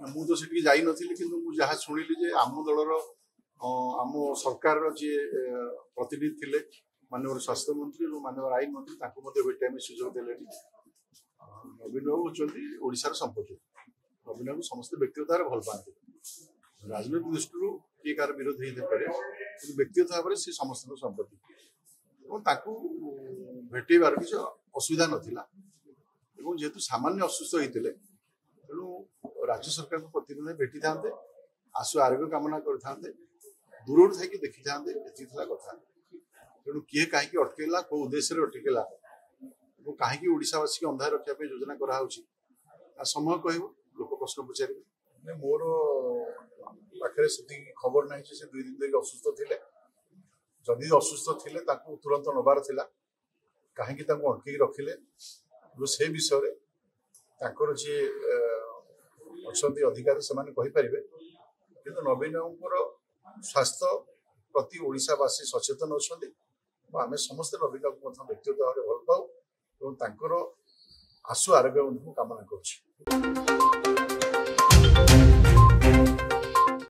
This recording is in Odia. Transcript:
ମୁଁ ତ ସେଠିକି ଯାଇନଥିଲି କିନ୍ତୁ ମୁଁ ଯାହା ଶୁଣିଲି ଯେ ଆମ ଦଳର ଆମ ସରକାରର ଯିଏ ପ୍ରତିନିଧି ଥିଲେ ମାନ୍ୟବର ସ୍ୱାସ୍ଥ୍ୟମନ୍ତ୍ରୀ ଏବଂ ମାନ୍ୟବର ଆଇନ ମନ୍ତ୍ରୀ ତାଙ୍କୁ ମଧ୍ୟ ଭେଟିବା ପାଇଁ ସୁଯୋଗ ଦେଲେନି। ନବୀନ ବାବୁ ହେଉଛନ୍ତି ଓଡ଼ିଶାର ସମ୍ପତ୍ତି। ନବୀନ ବାବୁ ସମସ୍ତେ ବ୍ୟକ୍ତିଗତ ଭାବରେ ଭଲ ପାଆନ୍ତି। ରାଜନୈତିକ ଦୃଷ୍ଟିରୁ କିଏ କାହାର ବିରୋଧ ହେଇଥାଇପାରେ କିନ୍ତୁ ବ୍ୟକ୍ତିଗତ ଭାବରେ ସେ ସମସ୍ତଙ୍କ ସମ୍ପତ୍ତି ଏବଂ ତାଙ୍କୁ ଭେଟିବାର କିଛି ଅସୁବିଧା ନଥିଲା ଏବଂ ଯେହେତୁ ସାମାନ୍ୟ ଅସୁସ୍ଥ ହେଇଥିଲେ ତେଣୁ ରାଜ୍ୟ ସରକାରଙ୍କ ପ୍ରତିନିଧି ଭେଟିଥାନ୍ତେ, ଆଶୁ ଆରୋଗ୍ୟ କାମନା କରିଥାନ୍ତେ, ଦୂରରୁ ଥାଇକି ଦେଖିଥାନ୍ତେ, ଏତିକି ଥିଲା କଥା। ତେଣୁ କିଏ କାହିଁକି ଅଟକେଇଲା, କୋଉ ଉଦ୍ଦେଶ୍ୟରେ ଅଟକେଇଲା ଏବଂ କାହିଁକି ଓଡ଼ିଶାବାସୀକି ଅନ୍ଧାର ରଖିବା ପାଇଁ ଯୋଜନା କରାହେଉଛି ତା ସମୟ କହିବ, ଲୋକ ପ୍ରଶ୍ନ ପଚାରିବେ। ମୋର ପାଖରେ ସେତିକି ଖବର ନାହିଁ ଯେ ସେ 2 ଦିନ ଧରି ଅସୁସ୍ଥ ଥିଲେ। ଯଦି ଅସୁସ୍ଥ ଥିଲେ ତାଙ୍କୁ ତୁରନ୍ତ ନେବାର ଥିଲା, କାହିଁକି ତାଙ୍କୁ ଅଟକେଇକି ରଖିଲେ ସେ ବିଷୟରେ ତାଙ୍କର ଯିଏ ଅଛନ୍ତି ଅଧିକାରୀ ସେମାନେ କହିପାରିବେ। କିନ୍ତୁ ନବୀନ ବାବୁଙ୍କର ସ୍ୱାସ୍ଥ୍ୟ ପ୍ରତି ଓଡ଼ିଶାବାସୀ ସଚେତନ ଅଛନ୍ତି ଏବଂ ଆମେ ସମସ୍ତେ ନବୀନ ବାବୁଙ୍କୁ ମଧ୍ୟ ବ୍ୟକ୍ତିଗତ ଭାବରେ ଭଲ ପାଉ ଏବଂ ତାଙ୍କର ଆଶୁ ଆରୋଗ୍ୟ କାମନା କରୁଛି।